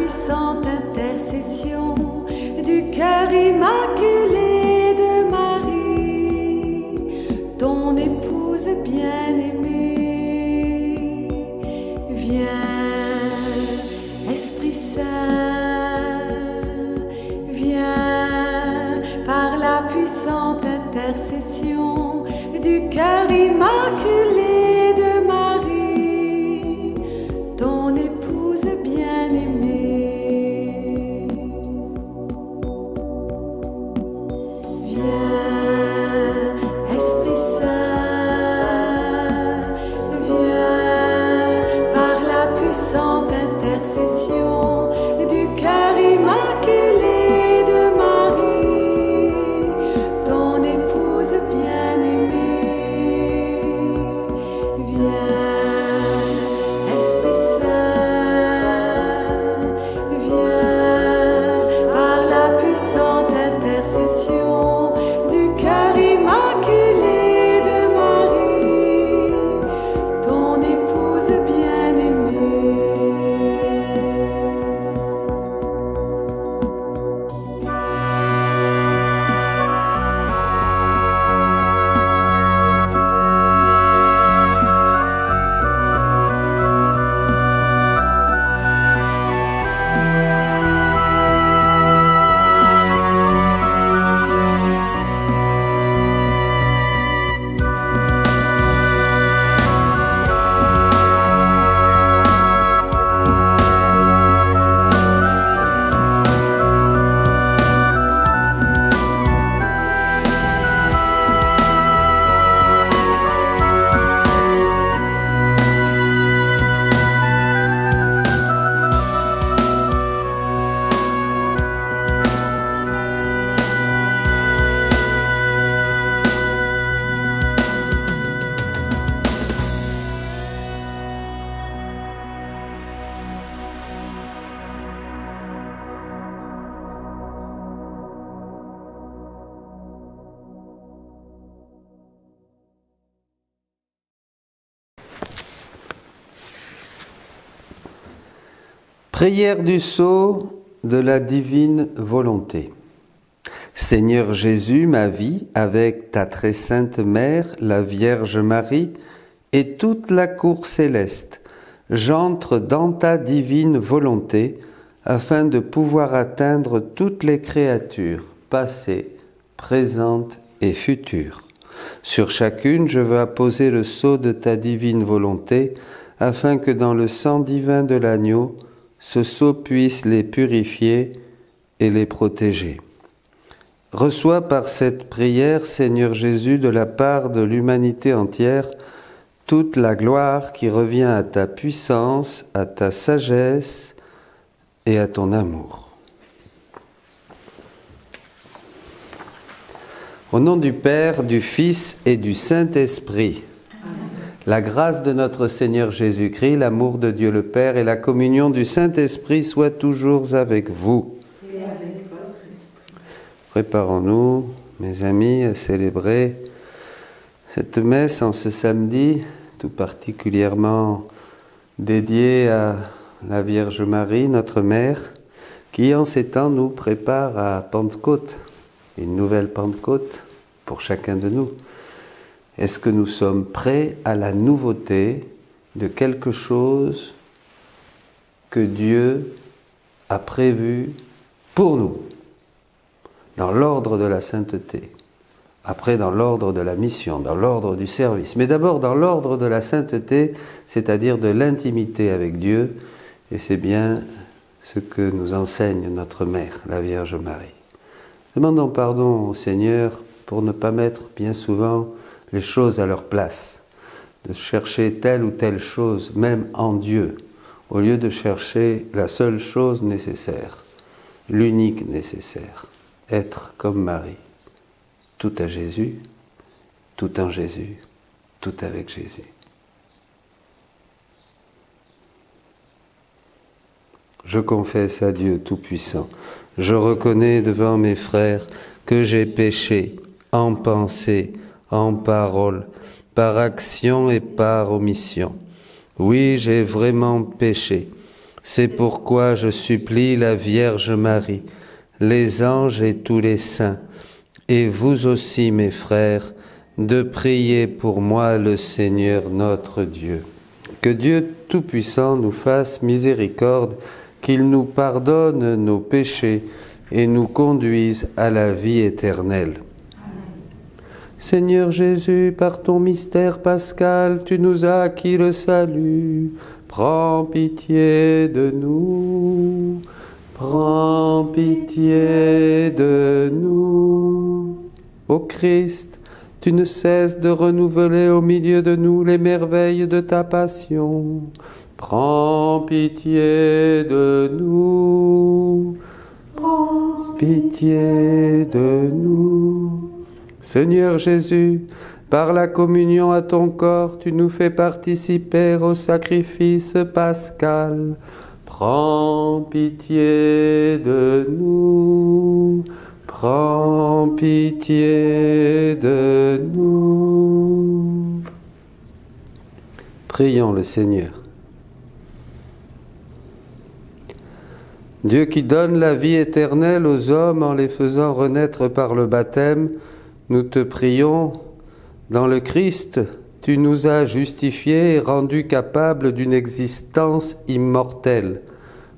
puissante intercession du cœur immaculé de Marie, ton épouse bien-aimée. Viens, Esprit Saint, viens par la puissante intercession du cœur immaculé de Marie, ton épouse bien-aimée. Viens, Esprit Saint, viens par la puissante intercession du cœur immaculé de Marie, ton épouse bien-aimée. Viens, Esprit Saint, viens par la puissante intercession du cœur immaculé de Marie, ton épouse bien-aimée. Prière du sceau de la divine volonté. Seigneur Jésus, ma vie, avec ta très sainte mère, la Vierge Marie, et toute la cour céleste, j'entre dans ta divine volonté, afin de pouvoir atteindre toutes les créatures, passées, présentes et futures. Sur chacune, je veux apposer le sceau de ta divine volonté, afin que dans le sang divin de l'agneau, ce sceau puisse les purifier et les protéger. Reçois par cette prière, Seigneur Jésus, de la part de l'humanité entière, toute la gloire qui revient à ta puissance, à ta sagesse et à ton amour. Au nom du Père, du Fils et du Saint-Esprit, la grâce de notre Seigneur Jésus-Christ, l'amour de Dieu le Père et la communion du Saint-Esprit soient toujours avec vous. Et avec votre esprit. Préparons-nous, mes amis, à célébrer cette messe en ce samedi, tout particulièrement dédiée à la Vierge Marie, notre Mère, qui en ces temps nous prépare à Pentecôte, une nouvelle Pentecôte pour chacun de nous. Est-ce que nous sommes prêts à la nouveauté de quelque chose que Dieu a prévu pour nous, dans l'ordre de la sainteté, après dans l'ordre de la mission, dans l'ordre du service, mais d'abord dans l'ordre de la sainteté, c'est-à-dire de l'intimité avec Dieu, et c'est bien ce que nous enseigne notre Mère, la Vierge Marie. Demandons pardon au Seigneur pour ne pas mettre bien souvent les choses à leur place, de chercher telle ou telle chose, même en Dieu, au lieu de chercher la seule chose nécessaire, l'unique nécessaire, être comme Marie, tout à Jésus, tout en Jésus, tout avec Jésus. Je confesse à Dieu Tout-Puissant, je reconnais devant mes frères que j'ai péché en pensée, en parole, par action et par omission. Oui, j'ai vraiment péché. C'est pourquoi je supplie la Vierge Marie, les anges et tous les saints, et vous aussi, mes frères, de prier pour moi le Seigneur notre Dieu. Que Dieu Tout-Puissant nous fasse miséricorde, qu'il nous pardonne nos péchés et nous conduise à la vie éternelle. Seigneur Jésus, par ton mystère pascal, tu nous as acquis le salut. Prends pitié de nous, prends pitié de nous. Ô Christ, tu ne cesses de renouveler au milieu de nous les merveilles de ta passion. Prends pitié de nous, prends pitié de nous. Seigneur Jésus, par la communion à ton corps, tu nous fais participer au sacrifice pascal. Prends pitié de nous, prends pitié de nous. Prions le Seigneur. Dieu qui donne la vie éternelle aux hommes en les faisant renaître par le baptême, nous te prions, dans le Christ, tu nous as justifiés et rendus capables d'une existence immortelle.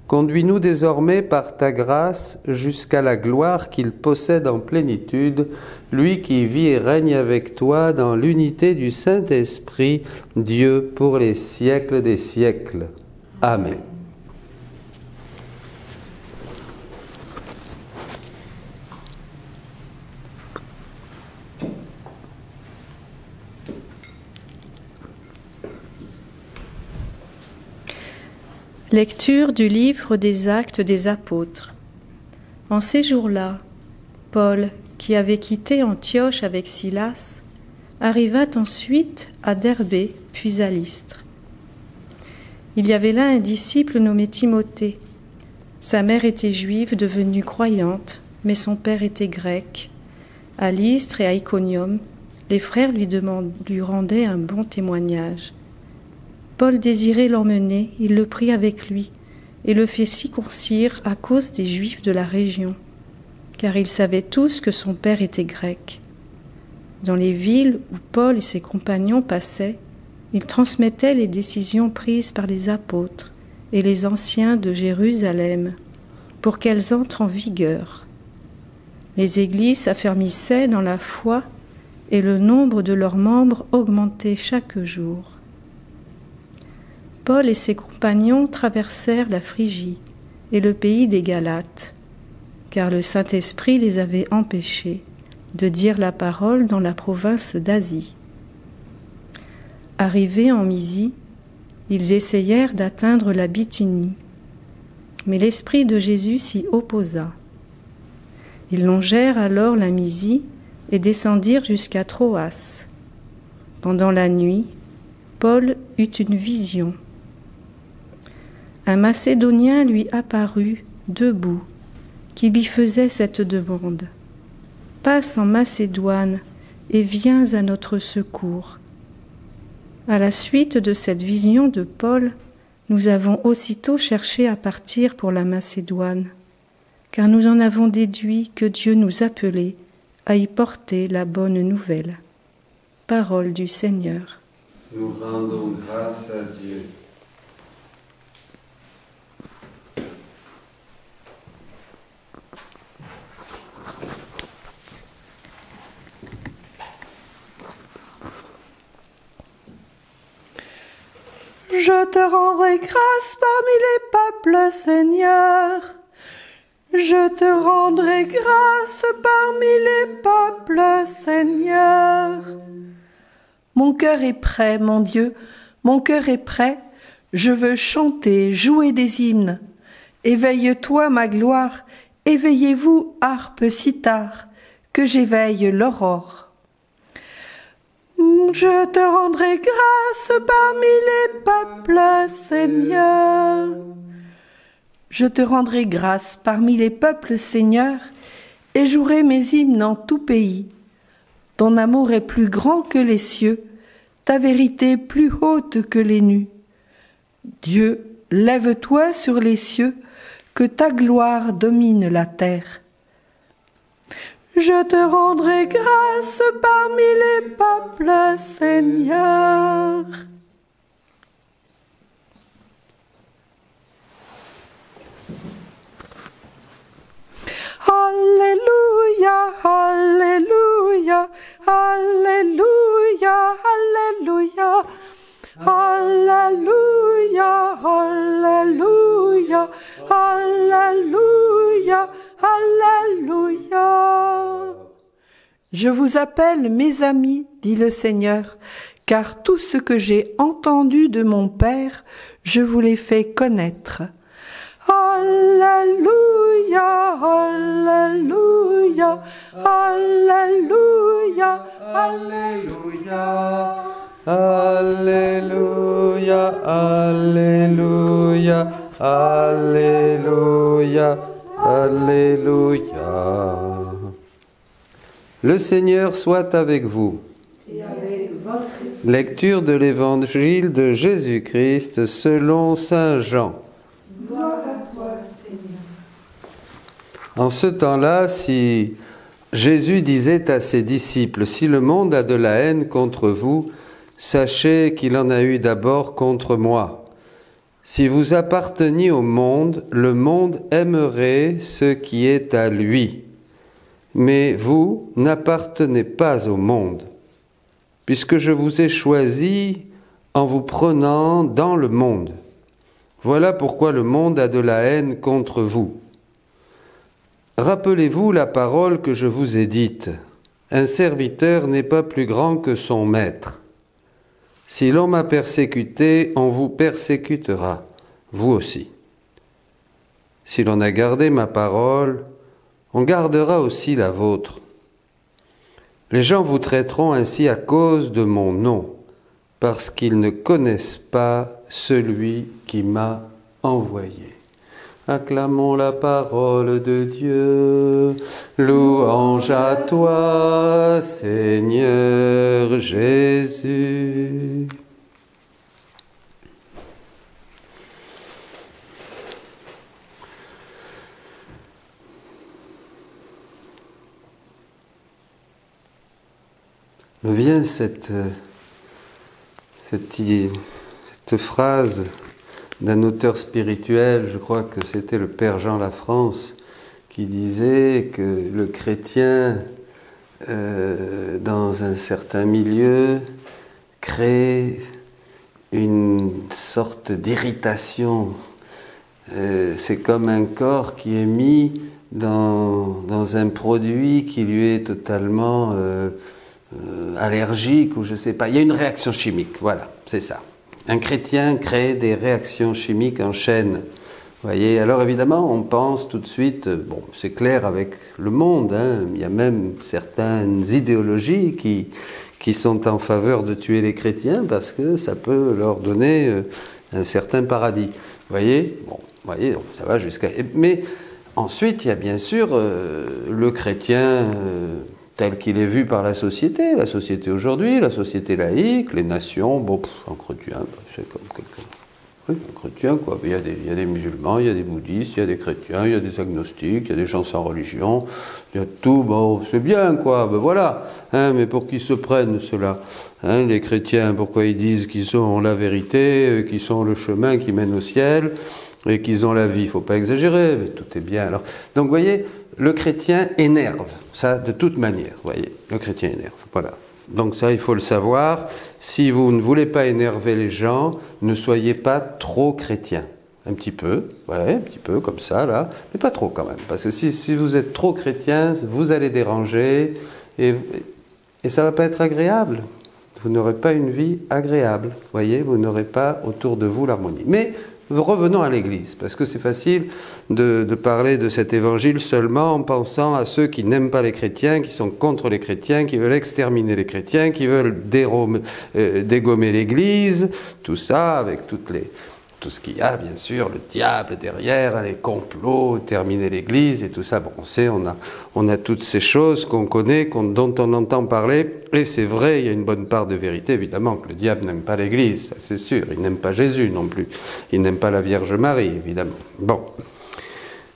Conduis-nous désormais par ta grâce jusqu'à la gloire qu'il possède en plénitude, lui qui vit et règne avec toi dans l'unité du Saint-Esprit, Dieu pour les siècles des siècles. Amen. Lecture du livre des Actes des Apôtres. En ces jours-là, Paul, qui avait quitté Antioche avec Silas, arriva ensuite à Derbé, puis à Lystre. Il y avait là un disciple nommé Timothée. Sa mère était juive devenue croyante, mais son père était grec. À Lystre et à Iconium, les frères lui rendaient un bon témoignage. Paul désirait l'emmener, il le prit avec lui et le fit circoncire à cause des Juifs de la région, car ils savaient tous que son père était grec. Dans les villes où Paul et ses compagnons passaient, ils transmettaient les décisions prises par les apôtres et les anciens de Jérusalem pour qu'elles entrent en vigueur. Les églises s'affermissaient dans la foi et le nombre de leurs membres augmentait chaque jour. Paul et ses compagnons traversèrent la Phrygie et le pays des Galates, car le Saint-Esprit les avait empêchés de dire la parole dans la province d'Asie. Arrivés en Mysie, ils essayèrent d'atteindre la Bithynie, mais l'Esprit de Jésus s'y opposa. Ils longèrent alors la Mysie et descendirent jusqu'à Troas. Pendant la nuit, Paul eut une vision. Un Macédonien lui apparut, debout, qui lui faisait cette demande. « Passe en Macédoine et viens à notre secours. » À la suite de cette vision de Paul, nous avons aussitôt cherché à partir pour la Macédoine, car nous en avons déduit que Dieu nous appelait à y porter la bonne nouvelle. Parole du Seigneur. Nous rendons grâce à Dieu. Je te rendrai grâce parmi les peuples, Seigneur. Je te rendrai grâce parmi les peuples, Seigneur. Mon cœur est prêt, mon Dieu, mon cœur est prêt. Je veux chanter, jouer des hymnes. Éveille-toi, ma gloire, éveillez-vous, harpe, cithare, que j'éveille l'aurore. Je te rendrai grâce parmi les peuples, Seigneur. Je te rendrai grâce parmi les peuples, Seigneur, et jouerai mes hymnes en tout pays. Ton amour est plus grand que les cieux, ta vérité plus haute que les nues. Dieu, lève-toi sur les cieux, que ta gloire domine la terre. Je te rendrai grâce parmi les peuples, Seigneur. Alléluia, Alléluia, Alléluia, Alléluia. Alléluia, Alléluia, Alléluia, Alléluia. Je vous appelle mes amis, dit le Seigneur, car tout ce que j'ai entendu de mon Père, je vous l'ai fait connaître. Alléluia, Alléluia, Alléluia, Alléluia. Alléluia, Alléluia, Alléluia, Alléluia. Le Seigneur soit avec vous. Et avec votre esprit. Lecture de l'Évangile de Jésus-Christ selon saint Jean. Gloire à toi, Seigneur. En ce temps-là, si Jésus disait à ses disciples, « Si le monde a de la haine contre vous, sachez qu'il en a eu d'abord contre moi. Si vous apparteniez au monde, le monde aimerait ce qui est à lui. Mais vous n'appartenez pas au monde, puisque je vous ai choisi en vous prenant dans le monde. Voilà pourquoi le monde a de la haine contre vous. Rappelez-vous la parole que je vous ai dite. Un serviteur n'est pas plus grand que son maître. Si l'on m'a persécuté, on vous persécutera, vous aussi. Si l'on a gardé ma parole, on gardera aussi la vôtre. Les gens vous traiteront ainsi à cause de mon nom, parce qu'ils ne connaissent pas celui qui m'a envoyé. Acclamons la parole de Dieu. Louange à toi, Seigneur Jésus. Me vient cette phrase d'un auteur spirituel, je crois que c'était le Père Jean Lafrance, qui disait que le chrétien, dans un certain milieu, crée une sorte d'irritation. C'est comme un corps qui est mis dans un produit qui lui est totalement allergique, ou je ne sais pas. Il y a une réaction chimique, voilà, c'est ça. Un chrétien crée des réactions chimiques en chaîne. Voyez, alors évidemment, on pense tout de suite, bon, c'est clair avec le monde, hein, il y a même certaines idéologies qui sont en faveur de tuer les chrétiens parce que ça peut leur donner un certain paradis. Voyez, bon, voyez, ça va jusqu'à. Mais ensuite, il y a bien sûr le chrétien tel qu'il est vu par la société aujourd'hui, la société laïque, les nations, bon, un chrétien, c'est comme quelqu'un. Oui, un chrétien, quoi. Il y a des musulmans, il y a des bouddhistes, il y a des chrétiens, il y a des agnostiques, il y a des gens sans religion, il y a tout, bon, c'est bien, quoi, ben voilà. Hein, mais pour qui se prennent ceux-là, hein, les chrétiens, pourquoi ils disent qu'ils sont la vérité, qu'ils sont le chemin qui mène au ciel, et qu'ils ont la vie, il ne faut pas exagérer, mais tout est bien. Alors, donc, vous voyez, le chrétien énerve, ça de toute manière, vous voyez, le chrétien énerve, voilà. Donc ça, il faut le savoir, si vous ne voulez pas énerver les gens, ne soyez pas trop chrétien, un petit peu, voilà, un petit peu comme ça, là, mais pas trop quand même, parce que si vous êtes trop chrétien, vous allez déranger, et ça ne va pas être agréable, vous n'aurez pas une vie agréable, vous voyez, vous n'aurez pas autour de vous l'harmonie. Mais revenons à l'Église, parce que c'est facile de parler de cet évangile seulement en pensant à ceux qui n'aiment pas les chrétiens, qui sont contre les chrétiens, qui veulent exterminer les chrétiens, qui veulent dégommer l'Église, tout ça avec toutes tout ce qu'il y a, bien sûr, le diable derrière, les complots, terminer l'Église et tout ça. Bon, on sait, on a toutes ces choses qu'on connaît, dont on entend parler, et c'est vrai, il y a une bonne part de vérité, évidemment, que le diable n'aime pas l'Église, ça c'est sûr, il n'aime pas Jésus non plus, il n'aime pas la Vierge Marie, évidemment. Bon.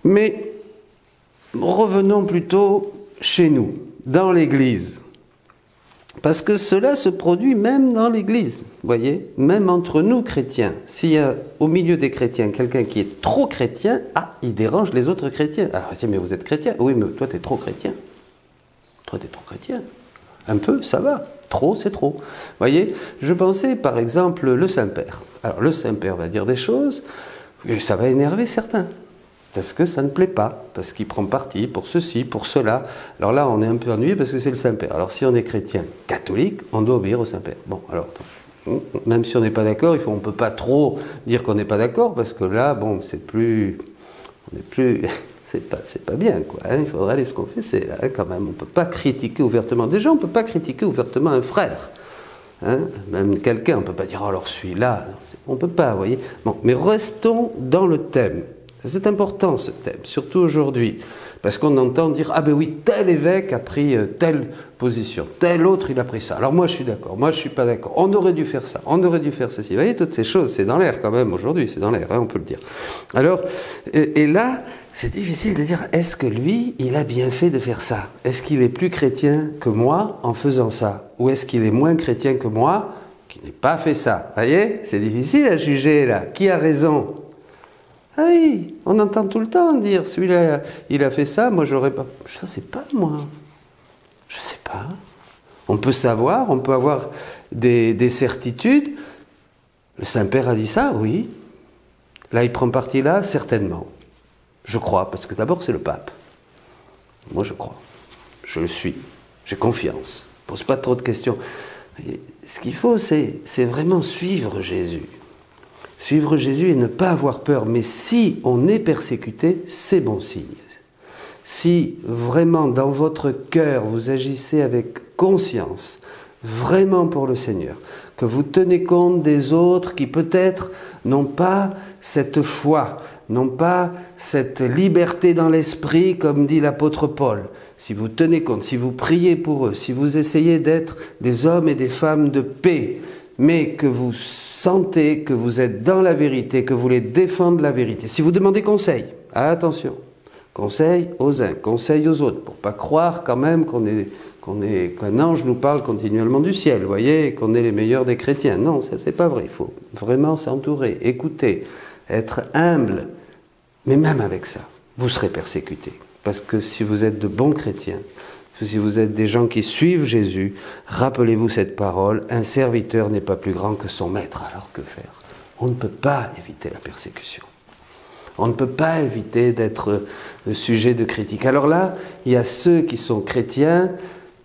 Mais revenons plutôt chez nous, dans l'Église. Parce que cela se produit même dans l'Église, vous voyez, même entre nous chrétiens. S'il y a au milieu des chrétiens quelqu'un qui est trop chrétien, il dérange les autres chrétiens. Alors, tiens, mais vous êtes chrétien? Oui, mais toi, tu es trop chrétien. Toi, tu es trop chrétien. Un peu, ça va. Trop, c'est trop. Vous voyez, je pensais, par exemple, le Saint-Père. Alors, le Saint-Père va dire des choses, et ça va énerver certains. Parce que ça ne plaît pas, parce qu'il prend parti pour ceci, pour cela. Alors là, on est un peu ennuyé parce que c'est le Saint-Père. Alors si on est chrétien catholique, on doit obéir au Saint-Père. Bon, alors, même si on n'est pas d'accord, on ne peut pas trop dire qu'on n'est pas d'accord, parce que là, bon, c'est pas bien, quoi. Hein, il faudra aller se confesser, là, quand même. On ne peut pas critiquer ouvertement. Déjà, on ne peut pas critiquer ouvertement un frère. Hein, même quelqu'un, on ne peut pas dire, oh, alors celui-là. On ne peut pas, vous voyez. Bon, mais restons dans le thème. C'est important ce thème, surtout aujourd'hui, parce qu'on entend dire « Ah ben oui, tel évêque a pris telle position, tel autre il a pris ça, alors moi je suis d'accord, moi je ne suis pas d'accord, on aurait dû faire ça, on aurait dû faire ceci. » Vous voyez, toutes ces choses, c'est dans l'air quand même aujourd'hui, c'est dans l'air, hein, on peut le dire. Alors, et là, c'est difficile de dire « Est-ce que lui, il a bien fait de faire ça? Est-ce qu'il est plus chrétien que moi en faisant ça? Ou est-ce qu'il est moins chrétien que moi qui n'ai pas fait ça ?» Vous voyez, c'est difficile à juger là. Qui a raison? Ah oui, on entend tout le temps dire, celui-là, il a fait ça, moi j'aurais pas... Je sais pas, moi. Je sais pas. On peut savoir, on peut avoir des certitudes. Le Saint-Père a dit ça, oui. Là, il prend parti là, certainement. Je crois, parce que d'abord, c'est le pape. Moi, je crois. Je le suis. J'ai confiance. Je ne pose pas trop de questions. Ce qu'il faut, c'est vraiment suivre Jésus. Suivre Jésus et ne pas avoir peur. Mais si on est persécuté, c'est bon signe. Si vraiment dans votre cœur vous agissez avec conscience, vraiment pour le Seigneur, que vous tenez compte des autres qui peut-être n'ont pas cette foi, n'ont pas cette liberté dans l'esprit, comme dit l'apôtre Paul. Si vous tenez compte, si vous priez pour eux, si vous essayez d'être des hommes et des femmes de paix, mais que vous sentez que vous êtes dans la vérité, que vous voulez défendre la vérité. Si vous demandez conseil, attention, conseil aux uns, conseil aux autres, pour ne pas croire quand même qu'un ange nous parle continuellement du ciel, vous voyez, qu'on est les meilleurs des chrétiens. Non, ça c'est pas vrai, il faut vraiment s'entourer, écouter, être humble. Mais même avec ça, vous serez persécutés. Parce que si vous êtes de bons chrétiens, si vous êtes des gens qui suivent Jésus, rappelez-vous cette parole, un serviteur n'est pas plus grand que son maître. Alors que faire? On ne peut pas éviter la persécution. On ne peut pas éviter d'être le sujet de critique. Alors là, il y a ceux qui sont chrétiens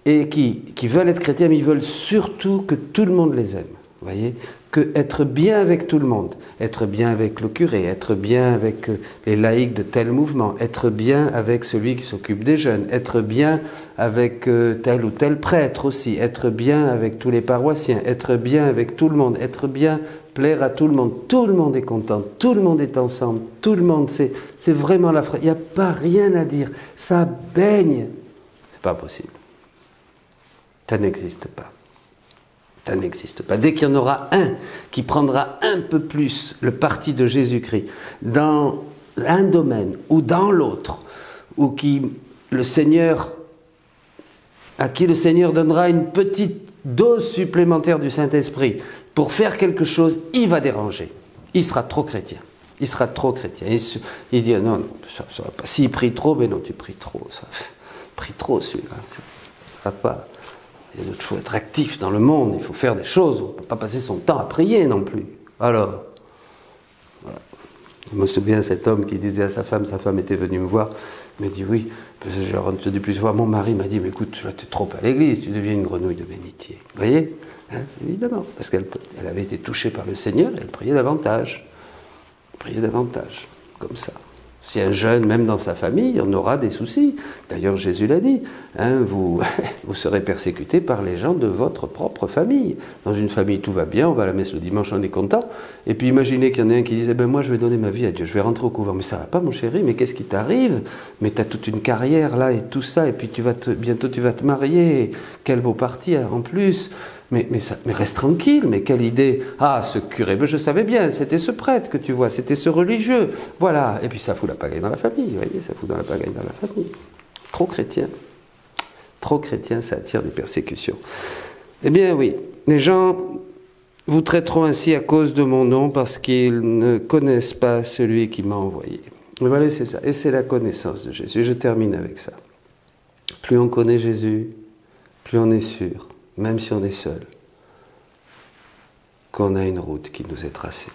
et qui veulent être chrétiens, mais ils veulent surtout que tout le monde les aime. Vous voyez? Que être bien avec tout le monde, être bien avec le curé, être bien avec les laïcs de tel mouvement, être bien avec celui qui s'occupe des jeunes, être bien avec tel ou tel prêtre aussi, être bien avec tous les paroissiens, être bien avec tout le monde, être bien, plaire à tout le monde est content, tout le monde est ensemble, tout le monde, c'est vraiment la phrase, il n'y a pas rien à dire, ça baigne, c'est pas possible, ça n'existe pas. Ça n'existe pas. Dès qu'il y en aura un qui prendra un peu plus le parti de Jésus-Christ dans un domaine ou dans l'autre, ou à qui le Seigneur donnera une petite dose supplémentaire du Saint-Esprit pour faire quelque chose, il va déranger. Il sera trop chrétien. Il sera trop chrétien. Il dit non, ça va pas. S'il prie trop, mais non, tu pries trop. Ça prie trop celui-là. Ça va pas. Il faut être actif dans le monde, il faut faire des choses, on ne peut pas passer son temps à prier non plus. Alors, voilà. Je me souviens de cet homme qui disait à sa femme était venue me voir, il m'a dit oui, j'ai entendu plusieurs fois, mon mari m'a dit, mais écoute, tu es trop à l'église, tu deviens une grenouille de bénitier. Vous voyez, hein, évidemment, parce qu'elle avait été touchée par le Seigneur, elle priait davantage, comme ça. Si un jeune, même dans sa famille, on aura des soucis. D'ailleurs, Jésus l'a dit, hein, vous serez persécutés par les gens de votre propre famille. Dans une famille, tout va bien, on va à la messe le dimanche, on est content. Et puis imaginez qu'il y en a un qui disait, moi je vais donner ma vie à Dieu, je vais rentrer au couvent. Mais ça va pas mon chéri, mais qu'est-ce qui t'arrive? Mais tu as toute une carrière là et tout ça, et puis bientôt tu vas te marier. Quel beau parti en plus. Mais reste tranquille, mais quelle idée. Ah, ce curé, mais je savais bien, c'était ce prêtre que tu vois, c'était ce religieux. Voilà, et puis ça fout la pagaille dans la famille, vous voyez, ça fout dans la pagaille dans la famille. Trop chrétien, ça attire des persécutions. Eh bien oui, les gens vous traiteront ainsi à cause de mon nom parce qu'ils ne connaissent pas celui qui m'a envoyé. Et voilà, c'est ça, et c'est la connaissance de Jésus. Je termine avec ça. Plus on connaît Jésus, plus on est sûr, même si on est seul, qu'on a une route qui nous est tracée.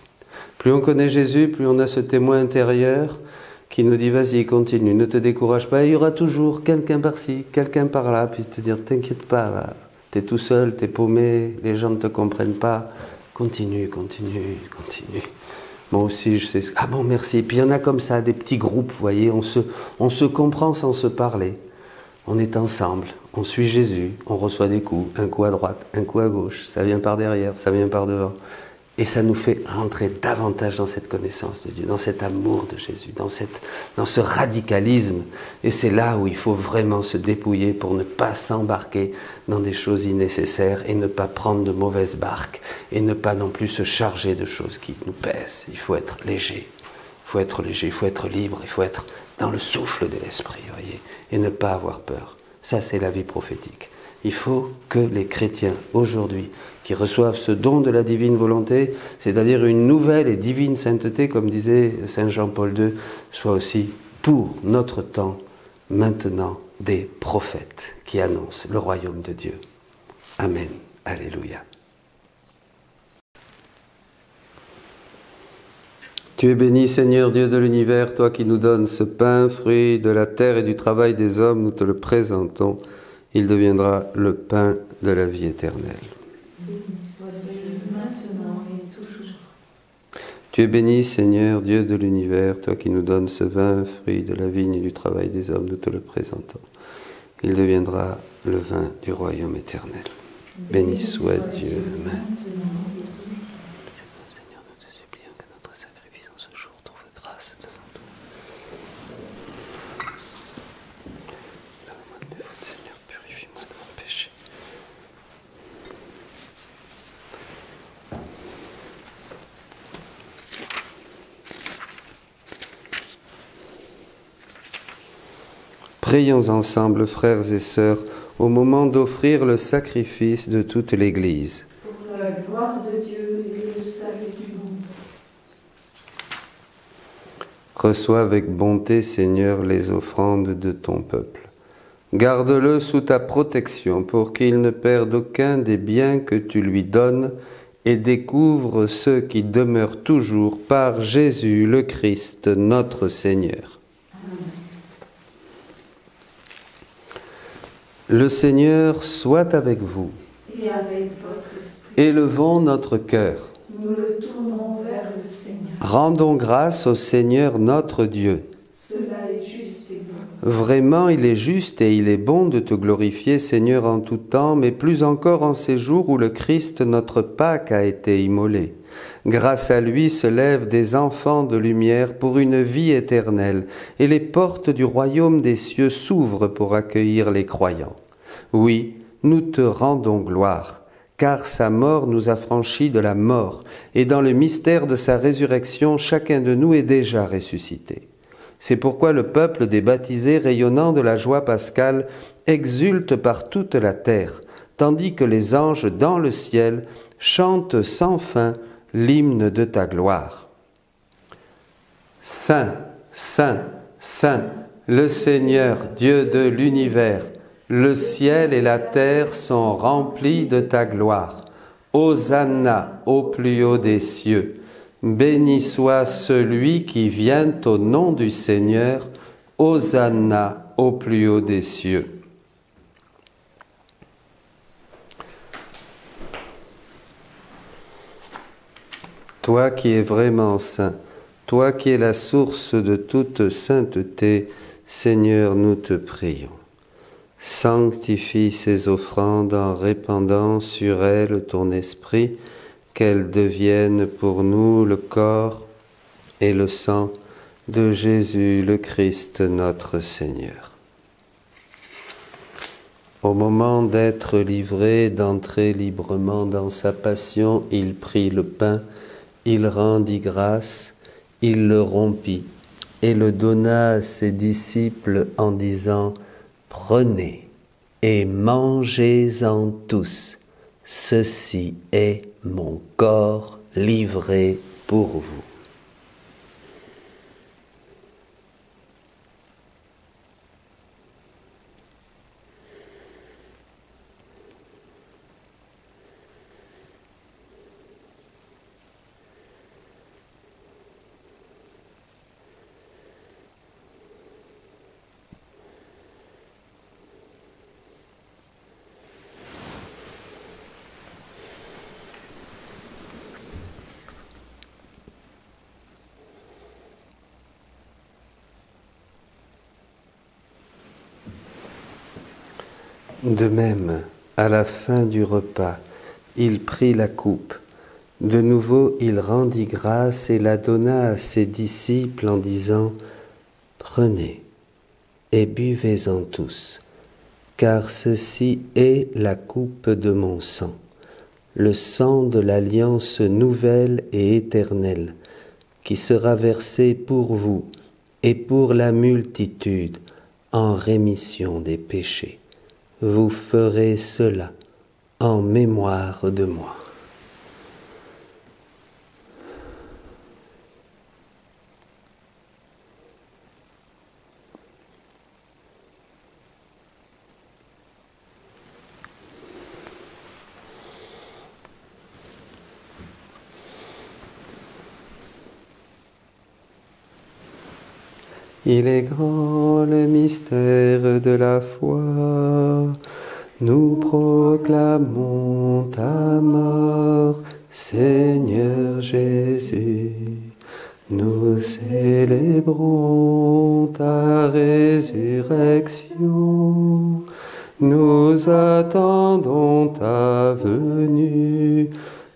Plus on connaît Jésus, plus on a ce témoin intérieur qui nous dit, vas-y, continue, ne te décourage pas. Il y aura toujours quelqu'un par-ci, quelqu'un par-là, puis te dire, t'inquiète pas, t'es tout seul, t'es paumé, les gens ne te comprennent pas. Continue. Moi aussi, je sais. Ah bon, merci. Puis il y en a comme ça, des petits groupes, vous voyez, on se comprend sans se parler. On est ensemble, on suit Jésus, on reçoit des coups, un coup à droite, un coup à gauche, ça vient par derrière, ça vient par devant. Et ça nous fait rentrer davantage dans cette connaissance de Dieu, dans cet amour de Jésus, dans ce radicalisme. Et c'est là où il faut vraiment se dépouiller pour ne pas s'embarquer dans des choses innécessaires et ne pas prendre de mauvaises barques et ne pas non plus se charger de choses qui nous pèsent. Il faut être léger, il faut être libre, il faut être dans le souffle de l'esprit, voyez, et ne pas avoir peur. Ça, c'est la vie prophétique. Il faut que les chrétiens, aujourd'hui, qui reçoivent ce don de la divine volonté, c'est-à-dire une nouvelle et divine sainteté, comme disait Saint Jean-Paul II, soient aussi, pour notre temps, maintenant, des prophètes qui annoncent le royaume de Dieu. Amen. Alléluia. Tu es béni, Seigneur Dieu de l'univers, toi qui nous donnes ce pain, fruit de la terre et du travail des hommes, nous te le présentons. Il deviendra le pain de la vie éternelle. Maintenant et toujours. Tu es béni, Seigneur Dieu de l'univers, toi qui nous donnes ce vin, fruit de la vigne et du travail des hommes, nous te le présentons. Il deviendra le vin du royaume éternel. Béni soit Dieu. Amen. Seigneur, nous te supplions que notre sacrifice en ce jour trouve grâce devant toi. Lave-moi de mes fautes, Seigneur, purifie-moi de mon péché. Prions ensemble, frères et sœurs, au moment d'offrir le sacrifice de toute l'Église. Pour la gloire de Dieu et le salut du monde. Reçois avec bonté, Seigneur, les offrandes de ton peuple. Garde-le sous ta protection pour qu'il ne perde aucun des biens que tu lui donnes et découvre ceux qui demeurent toujours par Jésus le Christ, notre Seigneur. Le Seigneur soit avec vous. Et avec votre esprit. Élevons notre cœur. Nous le tournons vers le Seigneur. Rendons grâce au Seigneur notre Dieu. Cela est juste et bon. Vraiment, il est juste et il est bon de te glorifier, Seigneur, en tout temps, mais plus encore en ces jours où le Christ, notre Pâque, a été immolé. Grâce à lui se lèvent des enfants de lumière pour une vie éternelle, et les portes du royaume des cieux s'ouvrent pour accueillir les croyants. Oui, nous te rendons gloire, car sa mort nous a franchis de la mort, et dans le mystère de sa résurrection, chacun de nous est déjà ressuscité. C'est pourquoi le peuple des baptisés, rayonnant de la joie pascale, exulte par toute la terre, tandis que les anges dans le ciel chantent sans fin l'hymne de ta gloire. Saint, Saint, Saint, le Seigneur, Dieu de l'univers, le ciel et la terre sont remplis de ta gloire. Hosanna au plus haut des cieux. Béni soit celui qui vient au nom du Seigneur. Hosanna au plus haut des cieux. Toi qui es vraiment saint, Toi qui es la source de toute sainteté, Seigneur, nous te prions. Sanctifie ces offrandes en répandant sur elles ton esprit, qu'elles deviennent pour nous le corps et le sang de Jésus le Christ notre Seigneur. Au moment d'être livré, d'entrer librement dans sa passion, il prit le pain, il rendit grâce, il le rompit et le donna à ses disciples en disant « Prenez et mangez-en tous, ceci est mon corps livré pour vous. » De même, à la fin du repas, il prit la coupe. De nouveau, il rendit grâce et la donna à ses disciples en disant « Prenez et buvez-en tous, car ceci est la coupe de mon sang, le sang de l'alliance nouvelle et éternelle, qui sera versé pour vous et pour la multitude en rémission des péchés. Vous ferez cela en mémoire de moi. » Il est grand le mystère de la foi. Nous proclamons ta mort, Seigneur Jésus. Nous célébrons ta résurrection. Nous attendons ta venue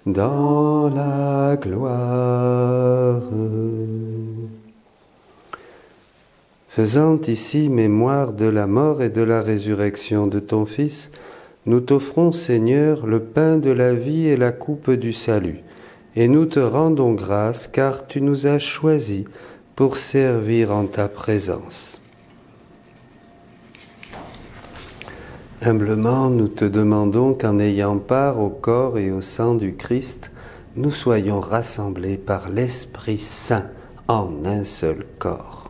dans la gloire. Faisant ici mémoire de la mort et de la résurrection de ton Fils, nous t'offrons, Seigneur, le pain de la vie et la coupe du salut, et nous te rendons grâce car tu nous as choisis pour servir en ta présence. Humblement, nous te demandons qu'en ayant part au corps et au sang du Christ, nous soyons rassemblés par l'Esprit Saint en un seul corps.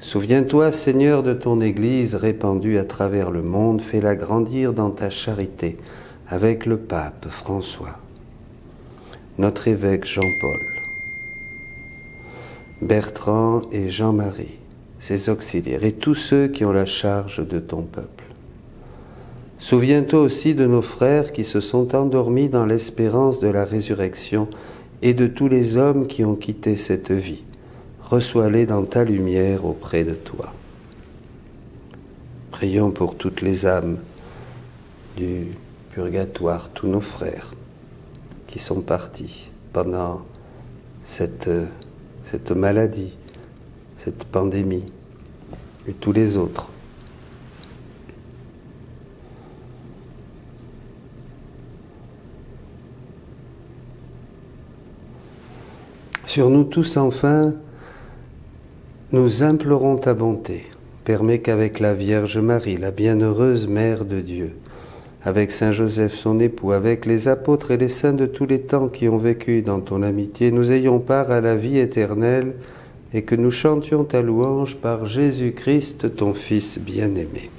Souviens-toi, Seigneur, de ton Église répandue à travers le monde, fais-la grandir dans ta charité avec le pape François, notre évêque Jean-Paul, Bertrand et Jean-Marie, ses auxiliaires et tous ceux qui ont la charge de ton peuple. Souviens-toi aussi de nos frères qui se sont endormis dans l'espérance de la résurrection et de tous les hommes qui ont quitté cette vie. Reçois-les dans ta lumière auprès de toi. Prions pour toutes les âmes du purgatoire, tous nos frères qui sont partis pendant cette maladie, cette pandémie, et tous les autres. Sur nous tous enfin, nous implorons ta bonté. Permets qu'avec la Vierge Marie, la bienheureuse Mère de Dieu, avec Saint Joseph son époux, avec les apôtres et les saints de tous les temps qui ont vécu dans ton amitié, nous ayons part à la vie éternelle et que nous chantions ta louange par Jésus-Christ, ton Fils bien-aimé.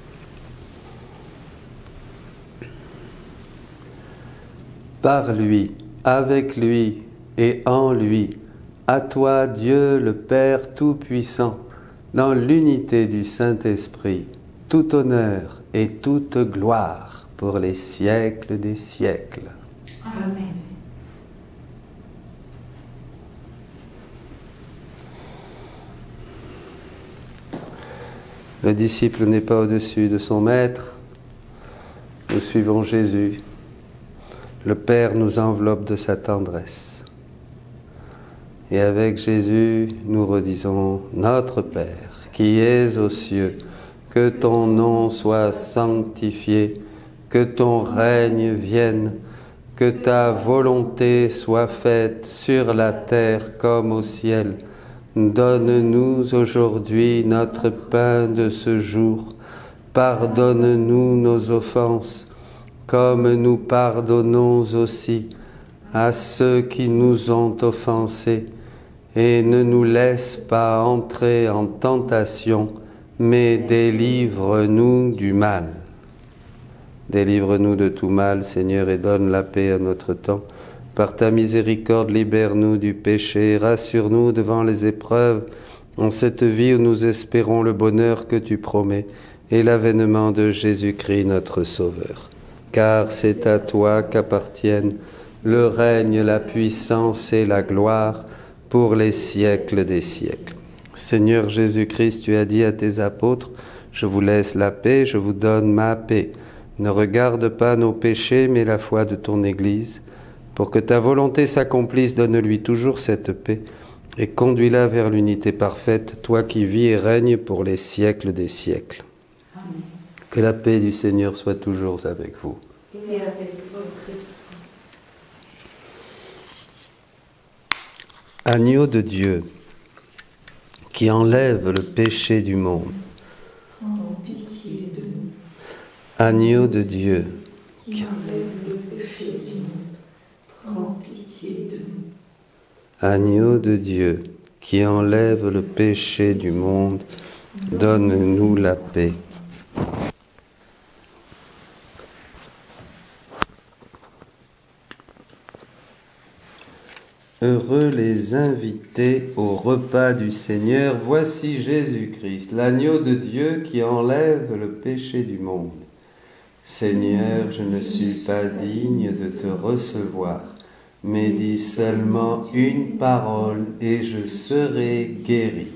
Par lui, avec lui et en lui, à toi, Dieu le Père Tout-Puissant, dans l'unité du Saint-Esprit, tout honneur et toute gloire pour les siècles des siècles. Amen. Le disciple n'est pas au-dessus de son maître. Nous suivons Jésus. Le Père nous enveloppe de sa tendresse. Et avec Jésus, nous redisons « Notre Père, qui es aux cieux, que ton nom soit sanctifié, que ton règne vienne, que ta volonté soit faite sur la terre comme au ciel. Donne-nous aujourd'hui notre pain de ce jour. Pardonne-nous nos offenses, comme nous pardonnons aussi à ceux qui nous ont offensés. Et ne nous laisse pas entrer en tentation, mais délivre-nous du mal. Délivre-nous de tout mal, Seigneur, et donne la paix à notre temps. Par ta miséricorde, libère-nous du péché, rassure-nous devant les épreuves, en cette vie où nous espérons le bonheur que tu promets et l'avènement de Jésus-Christ, notre Sauveur. Car c'est à toi qu'appartiennent le règne, la puissance et la gloire pour les siècles des siècles. Seigneur Jésus-Christ, tu as dit à tes apôtres, « Je vous laisse la paix, je vous donne ma paix. Ne regarde pas nos péchés, mais la foi de ton Église. Pour que ta volonté s'accomplisse, donne-lui toujours cette paix et conduis-la vers l'unité parfaite, toi qui vis et règnes pour les siècles des siècles. » Amen. Que la paix du Seigneur soit toujours avec vous. Et avec votre esprit. Agneau de Dieu, qui enlève le péché du monde. Prends pitié de nous. Agneau de Dieu, Qui enlève le péché du monde. Prends pitié de nous. Agneau de Dieu, qui enlève le péché du monde, donne-nous la paix. Heureux les invités au repas du Seigneur. Voici Jésus-Christ, l'agneau de Dieu qui enlève le péché du monde. Seigneur, je ne suis pas digne de te recevoir, mais dis seulement une parole et je serai guéri.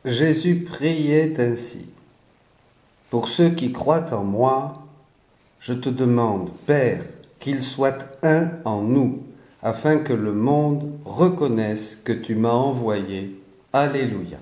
Jésus priait ainsi. Pour ceux qui croient en moi, je te demande, Père, qu'ils soient un en nous, afin que le monde reconnaisse que tu m'as envoyé. Alléluia.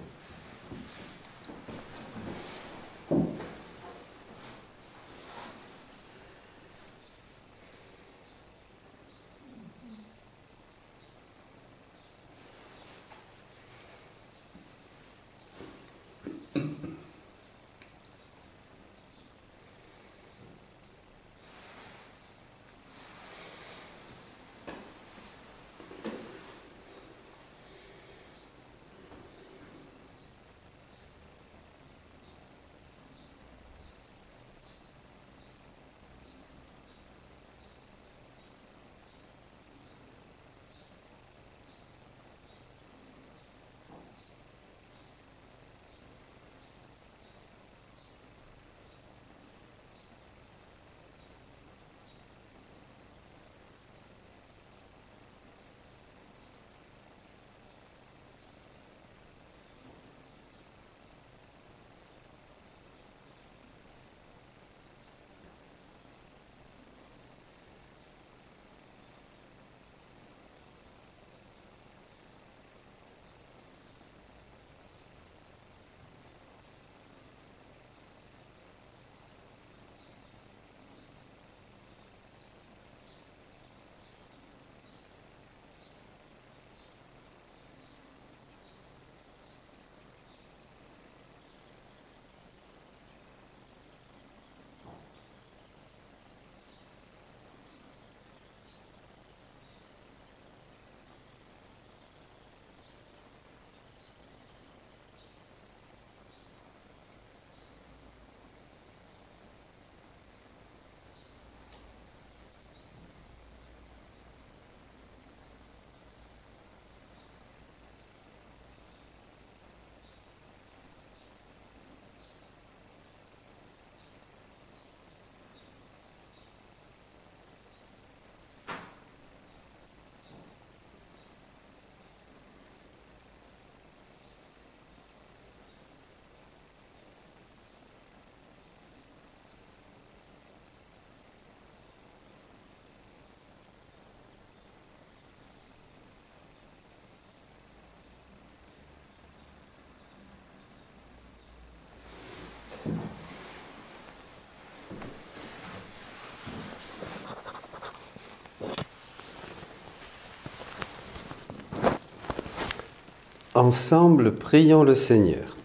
ensemble, prions le Seigneur.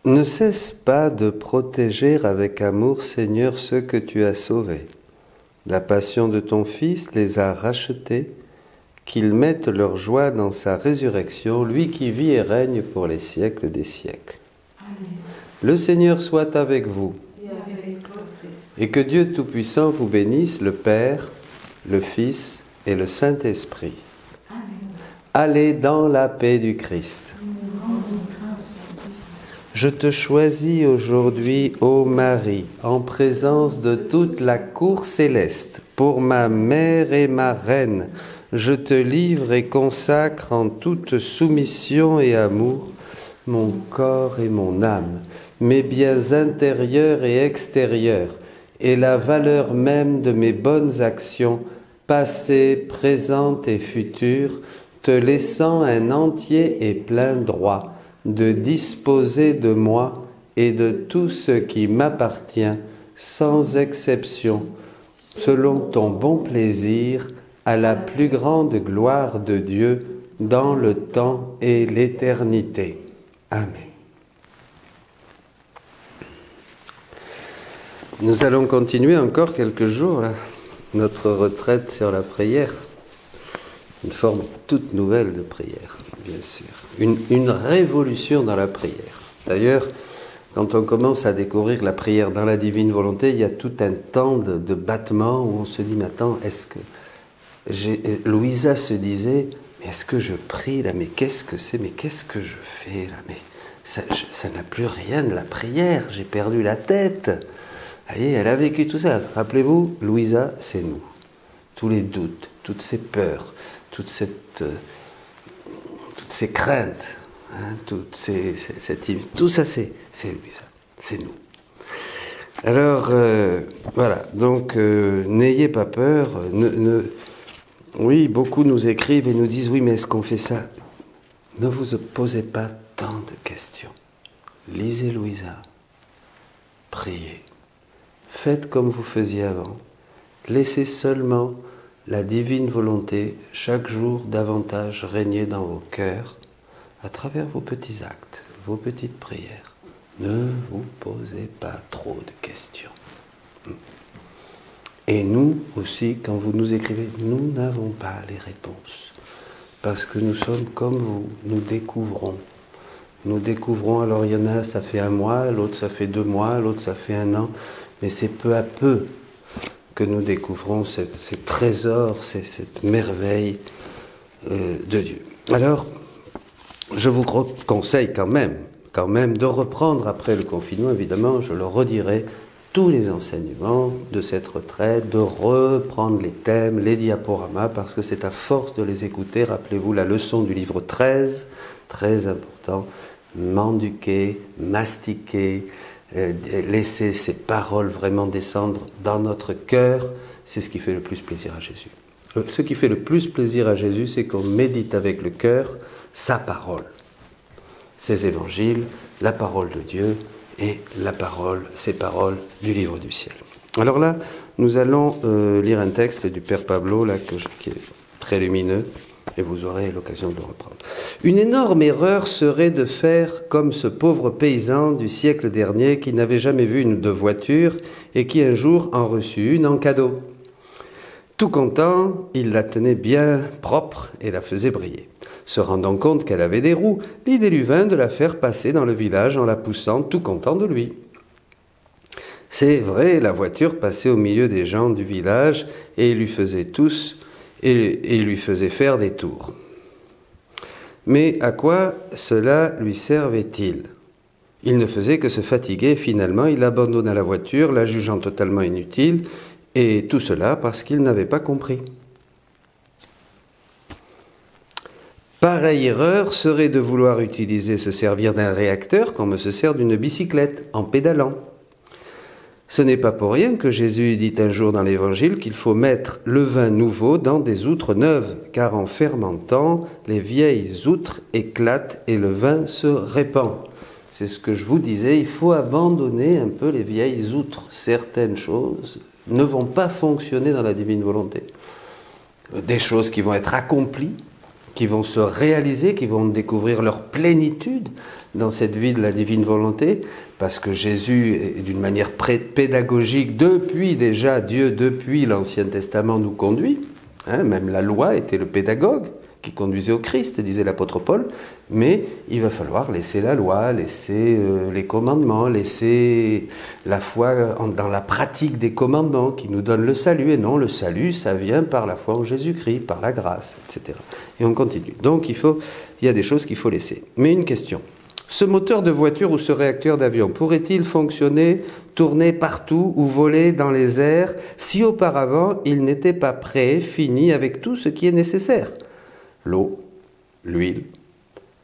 Ne cesse pas de protéger avec amour, Seigneur, ceux que tu as sauvés. La passion de ton Fils les a rachetés, qu'ils mettent leur joie dans sa résurrection, lui qui vit et règne pour les siècles des siècles. Amen. Le Seigneur soit avec vous, Et avec votre esprit. et que Dieu Tout-Puissant vous bénisse, le Père, le Fils et le Saint-Esprit. Amen. Allez dans la paix du Christ. Nous rendons grâce à Dieu. Je te choisis aujourd'hui, ô Marie, en présence de toute la cour céleste, pour ma mère et ma reine. Je te livre et consacre en toute soumission et amour mon corps et mon âme, mes biens intérieurs et extérieurs, et la valeur même de mes bonnes actions, passées, présentes et futures, te laissant un entier et plein droit de disposer de moi et de tout ce qui m'appartient, sans exception, selon ton bon plaisir, à la plus grande gloire de Dieu, dans le temps et l'éternité. Amen. Nous allons continuer encore quelques jours, là, notre retraite sur la prière. Une forme toute nouvelle de prière, bien sûr. Une révolution dans la prière. D'ailleurs, quand on commence à découvrir la prière dans la divine volonté, il y a tout un temps de battement où on se dit, mais attends, est-ce que... Louisa se disait, mais est-ce que je prie là? Mais qu'est-ce que c'est? Mais qu'est-ce que je fais là? Mais ça n'a plus rien de la prière, j'ai perdu la tête. Vous voyez, elle a vécu tout ça. Rappelez-vous, Louisa, c'est nous. Tous les doutes, toutes ces peurs, toutes ces craintes, hein, tout ça, c'est Louisa, c'est nous. Alors, voilà, donc n'ayez pas peur. Oui, beaucoup nous écrivent et nous disent, oui, mais est-ce qu'on fait ça? Ne vous posez pas tant de questions. Lisez Louisa, priez, faites comme vous faisiez avant. Laissez seulement la divine volonté chaque jour davantage régner dans vos cœurs à travers vos petits actes, vos petites prières. Ne vous posez pas trop de questions. Et nous aussi, quand vous nous écrivez, nous n'avons pas les réponses. Parce que nous sommes comme vous, nous découvrons. Nous découvrons, alors il y en a, ça fait 1 mois, l'autre ça fait 2 mois, l'autre ça fait 1 an. Mais c'est peu à peu que nous découvrons ces trésors, cette merveille de Dieu. Alors, je vous conseille quand même de reprendre après le confinement, évidemment, je le redirai, tous les enseignements de cette retraite, de reprendre les thèmes, les diaporamas, parce que c'est à force de les écouter, rappelez-vous la leçon du livre 13, très important, mendiquer, mastiquer, laisser ces paroles vraiment descendre dans notre cœur, c'est ce qui fait le plus plaisir à Jésus. Ce qui fait le plus plaisir à Jésus, c'est qu'on médite avec le cœur sa parole, ses évangiles, la parole de Dieu, et ces paroles du livre du ciel. Alors là, nous allons lire un texte du Père Pablo, là, qui est très lumineux, et vous aurez l'occasion de le reprendre. Une énorme erreur serait de faire comme ce pauvre paysan du siècle dernier qui n'avait jamais vu de voiture et qui un jour en reçut une en cadeau. Tout content, il la tenait bien propre et la faisait briller. Se rendant compte qu'elle avait des roues, l'idée lui vint de la faire passer dans le village en la poussant, tout content de lui. C'est vrai, la voiture passait au milieu des gens du village et il lui faisait faire des tours. Mais à quoi cela lui servait-il? Il ne faisait que se fatiguer. Finalement, il abandonna la voiture, la jugeant totalement inutile, et tout cela parce qu'il n'avait pas compris. Pareille erreur serait de vouloir se servir d'un réacteur comme on se sert d'une bicyclette, en pédalant. Ce n'est pas pour rien que Jésus dit un jour dans l'Évangile qu'il faut mettre le vin nouveau dans des outres neuves, car en fermentant, les vieilles outres éclatent et le vin se répand. C'est ce que je vous disais, il faut abandonner un peu les vieilles outres. Certaines choses, ne vont pas fonctionner dans la divine volonté. Des choses qui vont être accomplies, qui vont se réaliser, qui vont découvrir leur plénitude dans cette vie de la divine volonté, parce que Jésus, d'une manière pédagogique, depuis déjà Dieu, depuis l'Ancien Testament, nous conduit. Même la loi était le pédagogue qui conduisait au Christ, disait l'apôtre Paul, mais il va falloir laisser la loi, laisser les commandements, laisser la foi dans la pratique des commandements qui nous donnent le salut, et non, le salut, ça vient par la foi en Jésus-Christ, par la grâce, etc. Et on continue. Donc il y a des choses qu'il faut laisser. Mais une question, ce moteur de voiture ou ce réacteur d'avion pourrait-il fonctionner, tourner partout ou voler dans les airs si auparavant il n'était pas prêt, fini avec tout ce qui est nécessaire ? L'eau, l'huile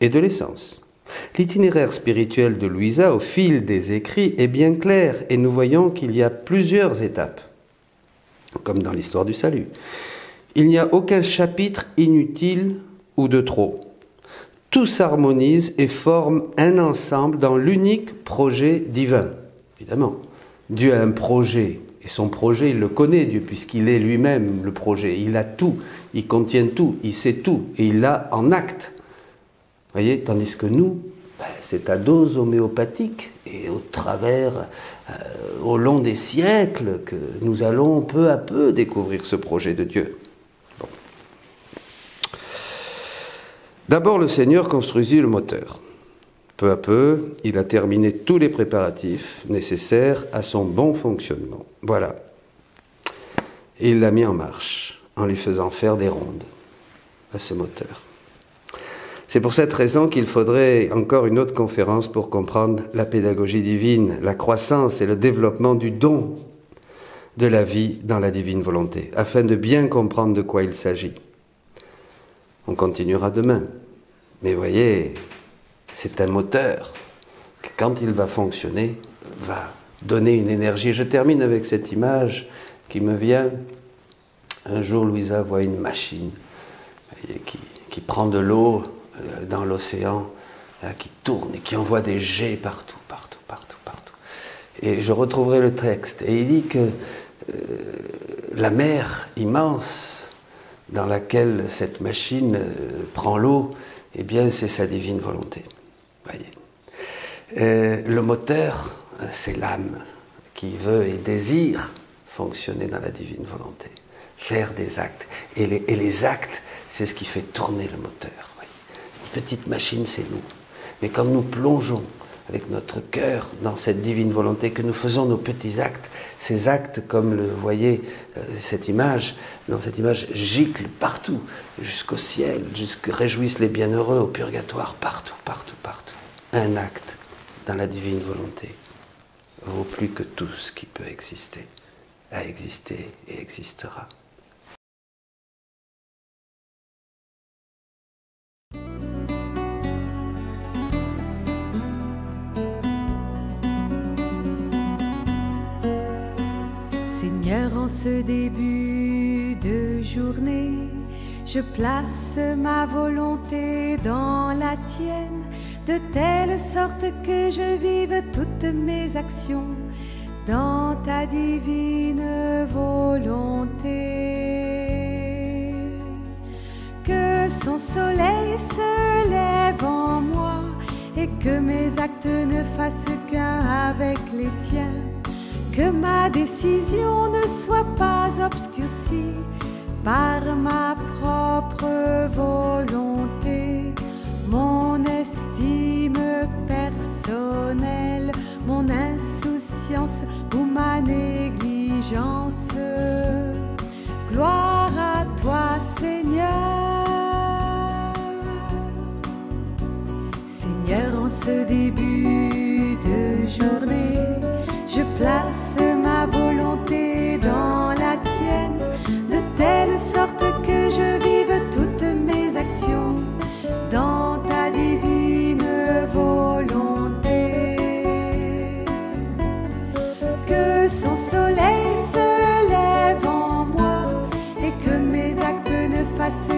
et de l'essence. L'itinéraire spirituel de Louisa au fil des écrits est bien clair et nous voyons qu'il y a plusieurs étapes, comme dans l'histoire du salut. Il n'y a aucun chapitre inutile ou de trop. Tout s'harmonise et forme un ensemble dans l'unique projet divin. Évidemment, Dieu a un projet. Et son projet, il le connaît, Dieu, puisqu'il est lui-même le projet. Il a tout, il contient tout, il sait tout, et il l'a en acte. Vous voyez, tandis que nous, c'est à dose homéopathique, et au travers, au long des siècles, que nous allons peu à peu découvrir ce projet de Dieu. Bon. D'abord, le Seigneur construisit le moteur. Peu à peu, il a terminé tous les préparatifs nécessaires à son bon fonctionnement. Voilà. Et il l'a mis en marche, en lui faisant faire des rondes à ce moteur. C'est pour cette raison qu'il faudrait encore une autre conférence pour comprendre la pédagogie divine, la croissance et le développement du don de la vie dans la divine volonté, afin de bien comprendre de quoi il s'agit. On continuera demain. Mais voyez, c'est un moteur qui, quand il va fonctionner, va donner une énergie. Je termine avec cette image qui me vient. Un jour, Louisa voit une machine qui prend de l'eau dans l'océan, qui tourne et qui envoie des jets partout. Et je retrouverai le texte. Et il dit que la mer immense dans laquelle cette machine prend l'eau, eh bien, c'est sa divine volonté. Voyez. Le moteur, c'est l'âme qui veut et désire fonctionner dans la divine volonté, faire des actes. Et les actes, c'est ce qui fait tourner le moteur. Voyez. Cette petite machine, c'est nous. Mais comme nous plongeons avec notre cœur dans cette divine volonté, que nous faisons nos petits actes, ces actes, comme le voyez cette image, dans cette image, giclent partout, jusqu'au ciel, réjouissent les bienheureux, au purgatoire, partout. Un acte dans la divine volonté vaut plus que tout ce qui peut exister, a existé et existera. Seigneur, en ce début de journée, je place ma volonté dans la tienne, de telle sorte que je vive toutes mes actions dans ta divine volonté. Que son soleil se lève en moi et que mes actes ne fassent qu'un avec les tiens. Que ma décision ne soit pas obscurcie par ma propre volonté, mon estime personnelle, mon insouciance ou ma négligence. Gloire à toi, Seigneur. Seigneur, en ce début de journée, je place ma volonté dans la tienne, de telle sorte que je vive toutes mes actions dans ta divine volonté. Que son soleil se lève en moi et que mes actes ne fassent